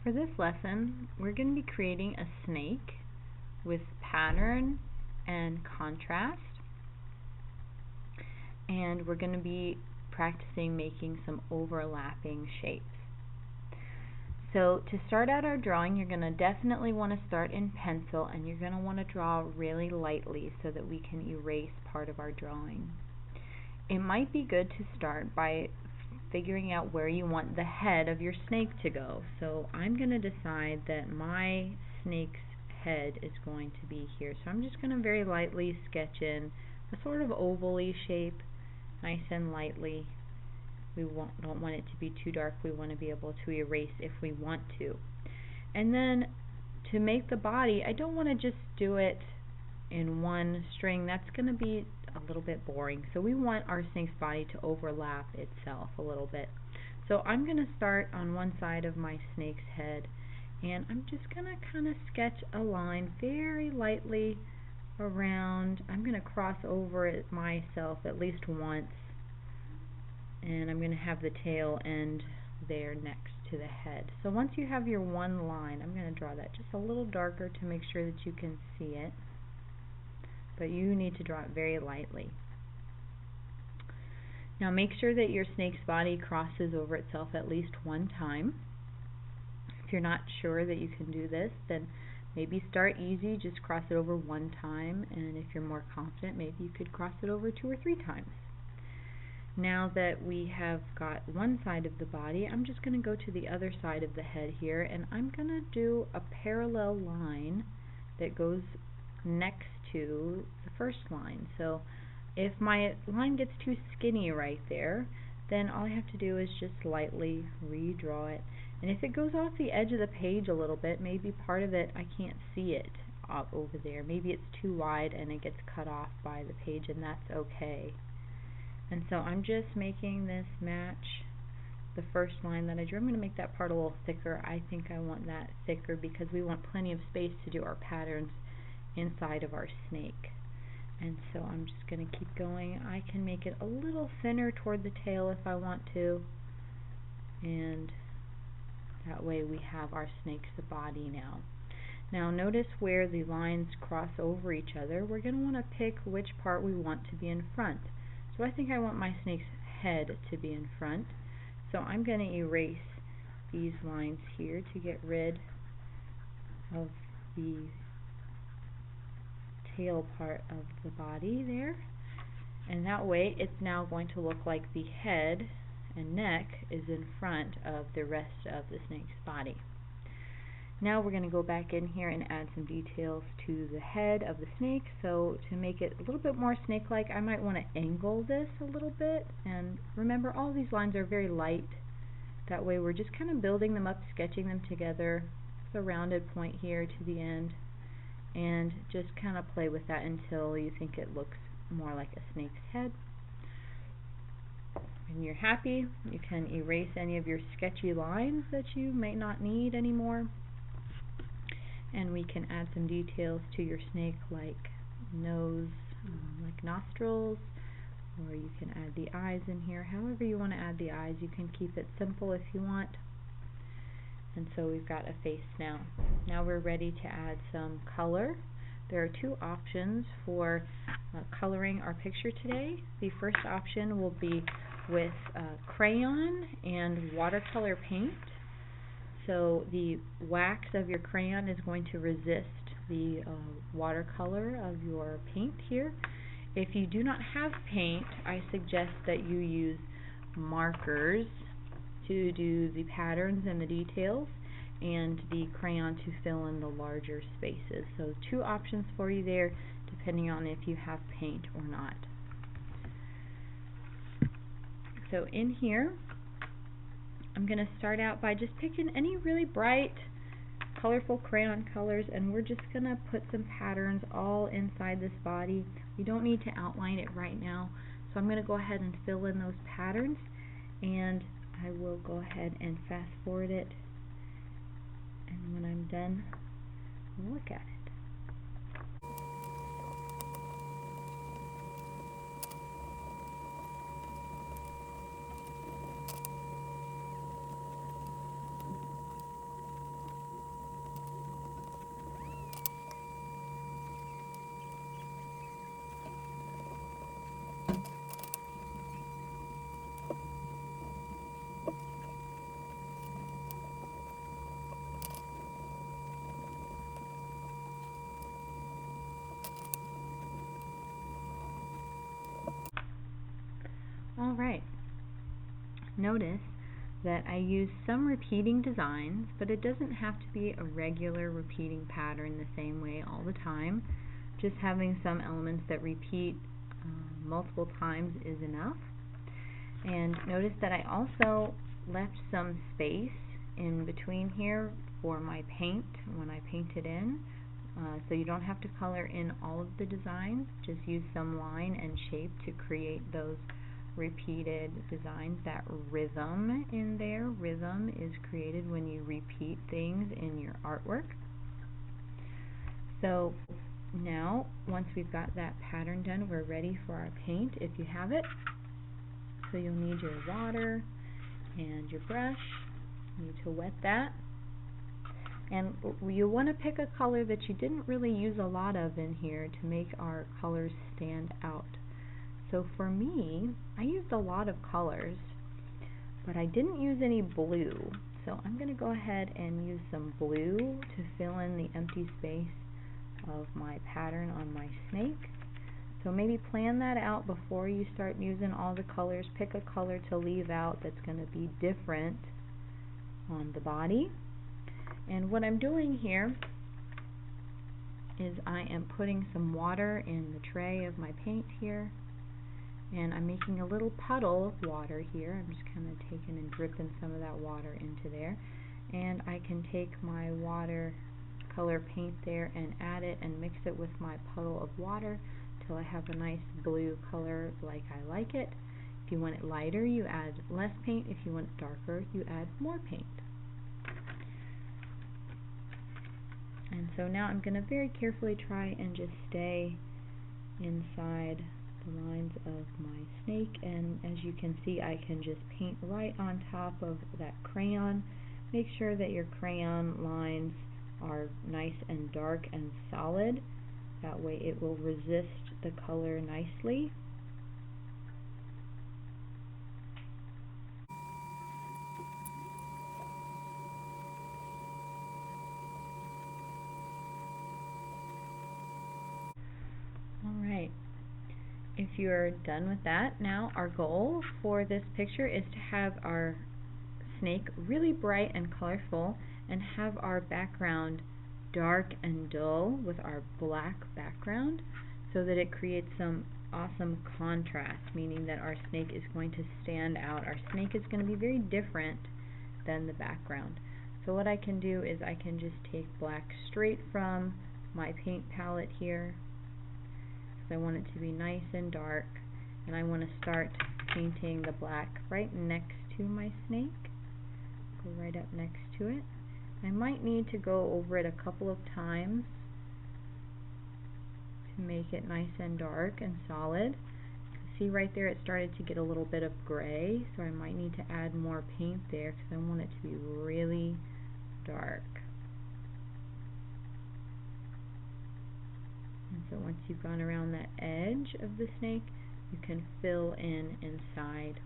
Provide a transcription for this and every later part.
For this lesson, we're going to be creating a snake with pattern and contrast, and we're going to be practicing making some overlapping shapes. So to start out our drawing, you're going to definitely want to start in pencil, and you're going to want to draw really lightly so that we can erase part of our drawing. It might be good to start by figuring out where you want the head of your snake to go. So I'm going to decide that my snake's head is going to be here. So I'm just going to very lightly sketch in a sort of oval-y shape, nice and lightly. We don't want it to be too dark. We want to be able to erase if we want to. And then to make the body, I don't want to just do it in one string. That's going to be a little bit boring. So we want our snake's body to overlap itself a little bit. So I'm going to start on one side of my snake's head, and I'm just going to kind of sketch a line very lightly around. I'm going to cross over it myself at least once, and I'm going to have the tail end there next to the head. So once you have your one line, I'm going to draw that just a little darker to make sure that you can see it. But you need to draw it very lightly. Now make sure that your snake's body crosses over itself at least one time. If you're not sure that you can do this, then maybe start easy, just cross it over one time, and if you're more confident, maybe you could cross it over 2 or 3 times. Now that we have got one side of the body, I'm just going to go to the other side of the head here, and I'm going to do a parallel line that goes next to the first line. So if my line gets too skinny right there, then all I have to do is just lightly redraw it. And if it goes off the edge of the page a little bit, maybe part of it I can't see it over there. Maybe it's too wide and it gets cut off by the page, and that's okay. And so I'm just making this match the first line that I drew. I'm going to make that part a little thicker. I think I want that thicker because we want plenty of space to do our patterns inside of our snake. And so I'm just going to keep going. I can make it a little thinner toward the tail if I want to, and that way we have our snake's body now. Now notice where the lines cross over each other. We're going to want to pick which part we want to be in front. So I think I want my snake's head to be in front. So I'm going to erase these lines here to get rid of the tail part of the body there, and that way it's now going to look like the head and neck is in front of the rest of the snake's body. Now we're going to go back in here and add some details to the head of the snake. So to make it a little bit more snake-like, I might want to angle this a little bit, and remember all these lines are very light. That way we're just kind of building them up, sketching them together with a rounded point here to the end, and just kind of play with that until you think it looks more like a snake's head. When you're happy, you can erase any of your sketchy lines that you may not need anymore, and we can add some details to your snake like nose, like nostrils, or you can add the eyes in here. However you want to add the eyes, you can keep it simple if you want. And so we've got a face now. Now we're ready to add some color. There are 2 options for coloring our picture today. The first option will be with crayon and watercolor paint. So the wax of your crayon is going to resist the watercolor of your paint here. If you do not have paint, I suggest that you use markers to do the patterns and the details, and the crayon to fill in the larger spaces. So 2 options for you there, depending on if you have paint or not. So in here, I'm going to start out by just picking any really bright, colorful crayon colors, and we're just going to put some patterns all inside this body. We don't need to outline it right now, so I'm going to go ahead and fill in those patterns, and I will go ahead and fast forward it, and when I'm done, we'll look at it. Alright, notice that I use some repeating designs, but it doesn't have to be a regular repeating pattern the same way all the time. Just having some elements that repeat multiple times is enough. And notice that I also left some space in between here for my paint when I paint it in. So you don't have to color in all of the designs, just use some line and shape to create those repeated designs. That rhythm in there, rhythm is created when you repeat things in your artwork. So now, once we've got that pattern done, we're ready for our paint if you have it. So you'll need your water and your brush. You need to wet that. And you want to pick a color that you didn't really use a lot of in here to make our colors stand out. So for me, I used a lot of colors, but I didn't use any blue. So I'm going to go ahead and use some blue to fill in the empty space of my pattern on my snake. So maybe plan that out before you start using all the colors. Pick a color to leave out that's going to be different on the body. And what I'm doing here is I am putting some water in the tray of my paint here, and I'm making a little puddle of water here. I'm just kind of taking and dripping some of that water into there, and I can take my watercolor paint there and add it and mix it with my puddle of water till I have a nice blue color like I like it. If you want it lighter, you add less paint. If you want it darker, you add more paint. And so now I'm going to very carefully try and just stay inside the lines of my snake, and as you can see, I can just paint right on top of that crayon. Make sure that your crayon lines are nice and dark and solid. That way it will resist the color nicely. Alright, if you're done with that, now our goal for this picture is to have our snake really bright and colorful and have our background dark and dull with our black background so that it creates some awesome contrast, meaning that our snake is going to stand out. Our snake is going to be very different than the background. So what I can do is I can just take black straight from my paint palette here. I want it to be nice and dark, and I want to start painting the black right next to my snake. Go right up next to it. I might need to go over it a couple of times to make it nice and dark and solid. See right there, it started to get a little bit of gray, so I might need to add more paint there because I want it to be really dark. And so once you've gone around that edge of the snake, you can fill in inside.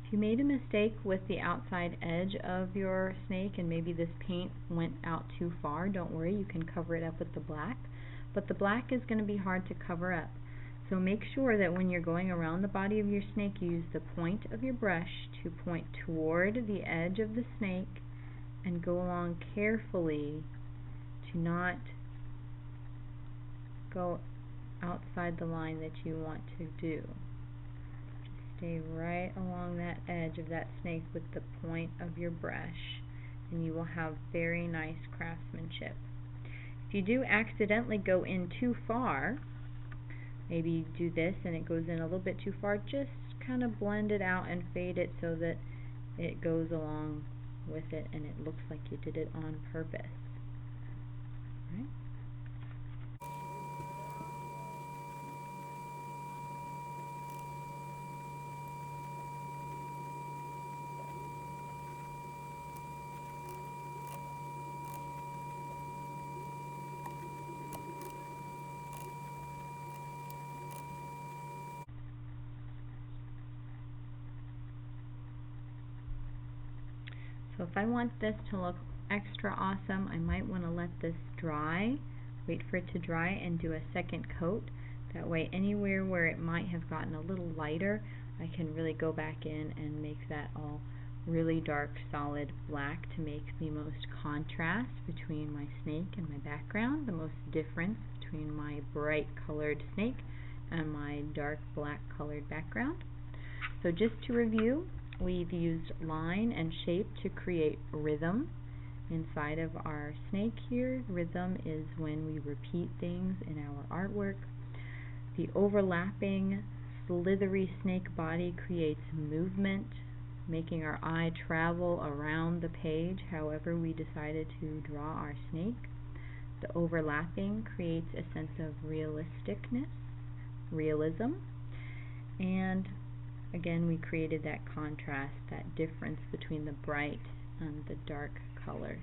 If you made a mistake with the outside edge of your snake and maybe this paint went out too far, don't worry, you can cover it up with the black. But the black is going to be hard to cover up. So make sure that when you're going around the body of your snake, you use the point of your brush to point toward the edge of the snake and go along carefully to not go outside the line that you want to do. Stay right along that edge of that snake with the point of your brush, and you will have very nice craftsmanship. If you do accidentally go in too far, maybe you do this and it goes in a little bit too far, just kind of blend it out and fade it so that it goes along with it and it looks like you did it on purpose. All right. So if I want this to look extra awesome, I might want to let this dry, wait for it to dry, and do a second coat. That way anywhere where it might have gotten a little lighter, I can really go back in and make that all really dark solid black to make the most contrast between my snake and my background, the most difference between my bright colored snake and my dark black colored background. So just to review, we've used line and shape to create rhythm inside of our snake here. Rhythm is when we repeat things in our artwork. The overlapping slithery snake body creates movement, making our eye travel around the page however we decided to draw our snake. The overlapping creates a sense of realisticness, realism, and again we created that contrast, that difference between the bright and the dark colors.